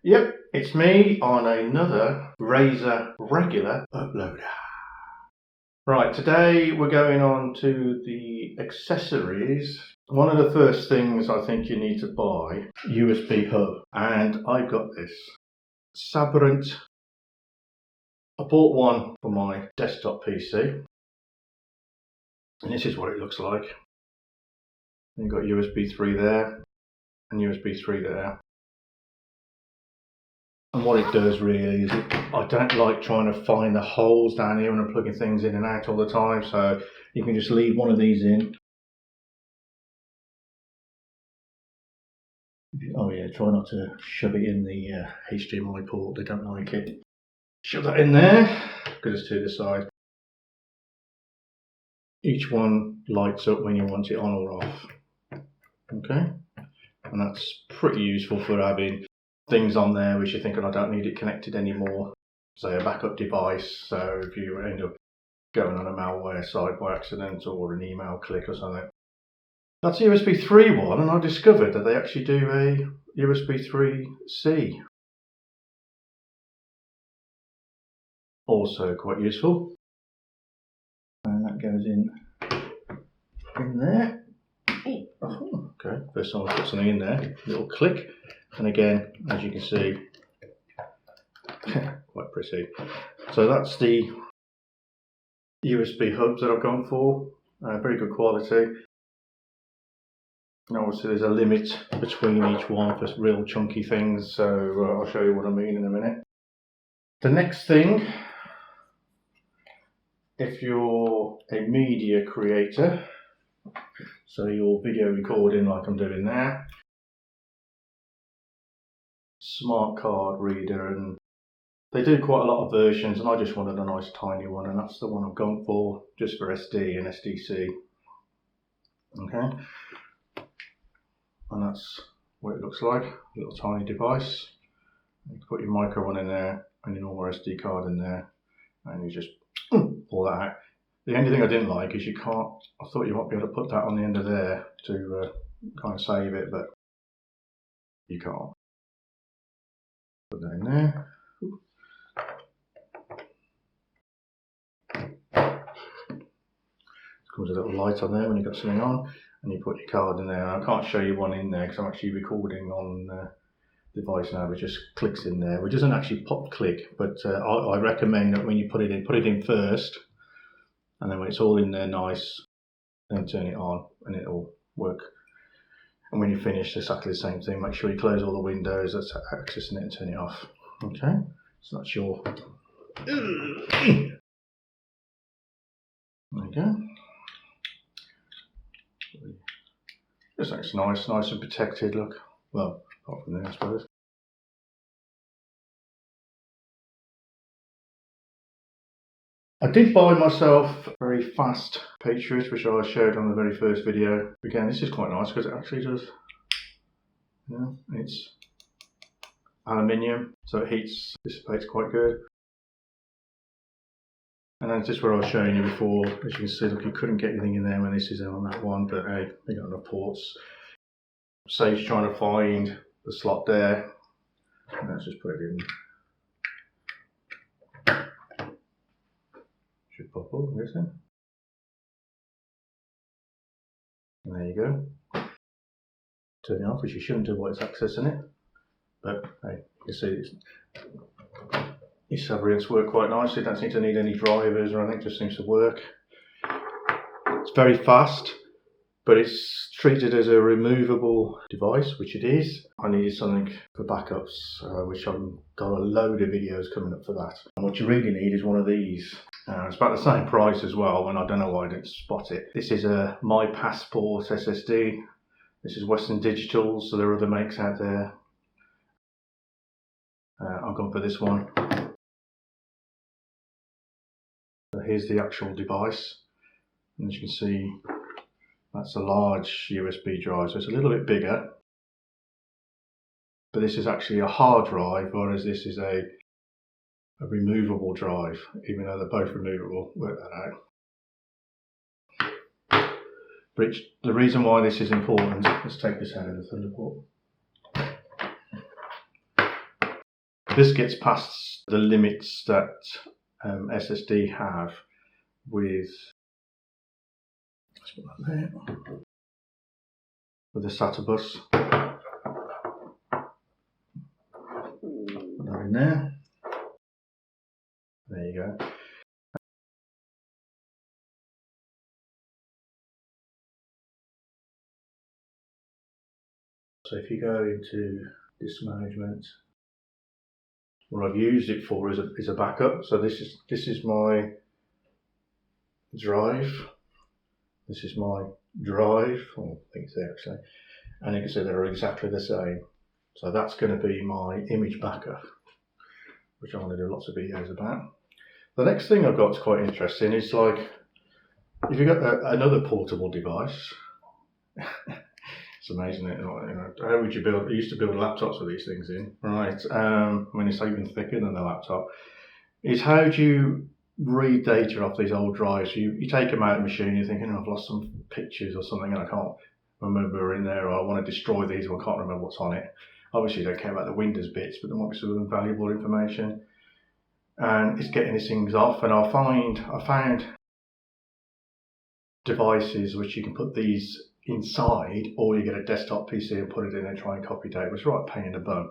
Yep, it's me on another Razer regular uploader. Right, today we're going on to the accessories. One of the first things I think you need to buy, USB hub, and I got this SABRENT. I bought one for my desktop PC, and this is what it looks like. You've got USB 3 there, and USB 3 there. And what it does really is, I don't like trying to find the holes down here when I'm plugging things in and out all the time, so you can just leave one of these in. Oh yeah, try not to shove it in the HDMI port, they don't like it. Shove that in there, because it's to the side. Each one lights up when you want it on or off. Okay, and that's pretty useful for having things on there which you're thinking, I don't need it connected anymore. Say a backup device, so if you end up going on a malware site by accident or an email click or something. That's a USB 3 one, and I discovered that they actually do a USB 3C. Also quite useful. And that goes in there. Oh, okay, first time I put something in there, little click, and again, as you can see, quite pretty. So that's the USB hubs that I've gone for, very good quality. Now obviously there's a limit between each one for real chunky things, so I'll show you what I mean in a minute. The next thing, if you're a media creator, so you're video recording like I'm doing now, smart card reader, and they do quite a lot of versions, and I just wanted a nice tiny one, and that's the one I've gone for, just for SD and SDC. Okay, and that's what it looks like, a little tiny device. You can put your micro one in there and your normal SD card in there, and you just pull that out. The only thing I didn't like is you can't, I thought you might be able to put that on the end of there to kind of save it, but you can't. Put that in there. Comes a little light on there when you've got something on, and you put your card in there. I can't show you one in there because I'm actually recording on the device now, which just clicks in there, which doesn't actually pop click, but I recommend that when you put it in first, and then when it's all in there nice, then turn it on and it'll work. And when you finish, exactly the same thing. Make sure you close all the windows that's accessing it and turn it off. Okay, so that's your. There you go. This looks nice and protected. Look, well, apart from there, I suppose. I did buy myself a very fast Patriot, which I showed on the very first video. Again, this is quite nice because it actually does, it's aluminium, so it heats, dissipates quite good. And that's just where I was showing you before. As you can see, look, you couldn't get anything in there when this is on that one, but hey, we got enough ports. Saves trying to find the slot there. Let's just put it in. Should pop up, I guess. And there you go. Turn it off, which you shouldn't do while it's accessing it. But hey, you can see these SABRENTs work quite nicely. Don't seem to need any drivers or anything, just seems to work. It's very fast, but it's treated as a removable device, which it is. I needed something for backups, which I've got a load of videos coming up for that. And what you really need is one of these. It's about the same price as well, and I don't know why I didn't spot it. This is a My Passport SSD. This is Western Digital, so there are other makes out there. I've gone for this one. So here's the actual device. And as you can see, that's a large USB drive, so it's a little bit bigger. But this is actually a hard drive, whereas this is a removable drive, even though they're both removable. Work that out. But the reason why this is important, let's take this out of the Thunderbolt. this gets past the limits that SSD have with, let's put that there, with the SATA bus. Put that in there. There you go. So if you go into disk management, what I've used it for is a backup. So this is my drive. This is my drive. Oh, I think it's there actually. And you can see they're exactly the same. So that's going to be my image backup, which I'm going to do lots of videos about. The next thing I've got is quite interesting. It's like, if you've got another portable device, it's amazing, isn't it? How would you build? I used to build laptops with these things in, right? When it's even thicker than the laptop. Is how do you read data off these old drives? You take them out of the machine, you're thinking, oh, I've lost some pictures or something and I can't remember in there, or I want to destroy these or I can't remember what's on it. Obviously, you don't care about the Windows bits, but there might be some valuable information. And it's getting these things off, and I found devices which you can put these inside, or you get a desktop PC and put it in and try and copy data. It's right pain in the bum.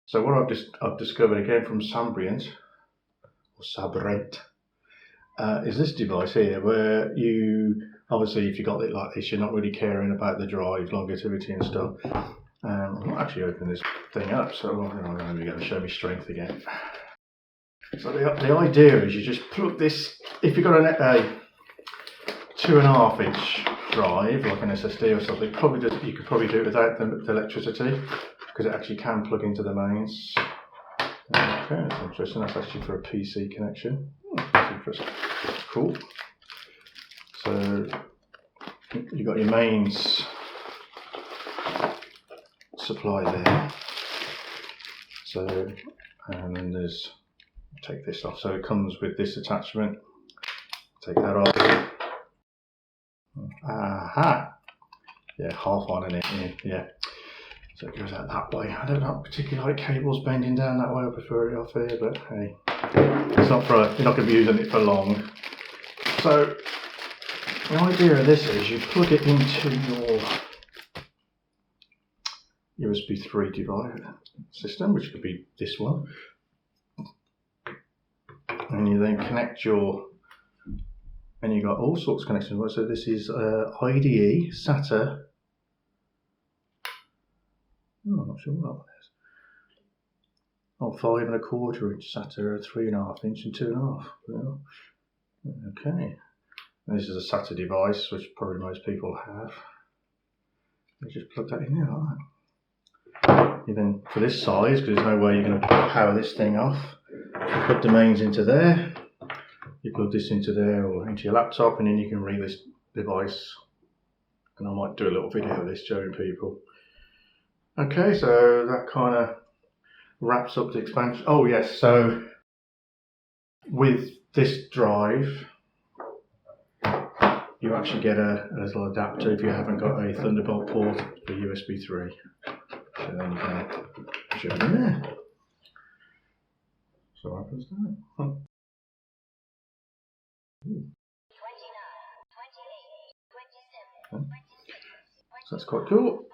So what I've discovered again from SABRENT, or SABRENT, is this device here, where you obviously, if you got it like this, you're not really caring about the drive longevity and stuff. I'm not actually opening this thing up, so I'm going to show me strength again. So the idea is you just plug this, if you've got a 2.5 inch drive, like an SSD or something, you could probably do it without the electricity, because it actually can plug into the mains. Okay, that's interesting. That's actually for a PC connection. That's interesting. Cool. So you've got your mains supply there. So, and then there's, take this off. So it comes with this attachment. Take that off. Aha! Yeah, half on in it. Yeah. So it goes out that way. I don't particularly like cables bending down that way. I prefer it off here, but hey, it's not for, you're not going to be using it for long. So the idea of this is you plug it into your USB 3 device system, which could be this one, and you then connect your, and you've got all sorts of connections. So this is IDE SATA. Oh, I'm not sure what that one is. Oh, 5.25 inch SATA, 3.5 inch and 2.5. Well, okay. And this is a SATA device, which probably most people have. You just plug that in there like that. You then, for this size, because there's no way you're going to power this thing off, you put the mains into there. You plug this into there or into your laptop, and then you can read this device. And I might do a little video of this showing people. Okay, so that kind of wraps up the expansion. Oh yes, so with this drive, you actually get a little adapter if you haven't got a Thunderbolt port for USB 3. So then you can shove it in there. So what happens to that? Huh. So that's quite cool.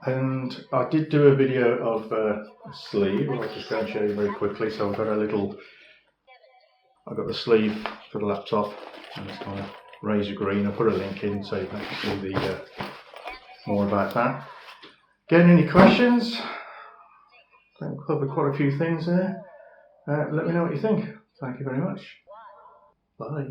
And I did do a video of a sleeve. I'll just go and show you very quickly. So I've got I've got the sleeve for the laptop, and it's kind of Razer green. I'll put a link in so you can actually see more about that. Again, any questions? I think I've covered quite a few things there. Let me know what you think. Thank you very much. Bye.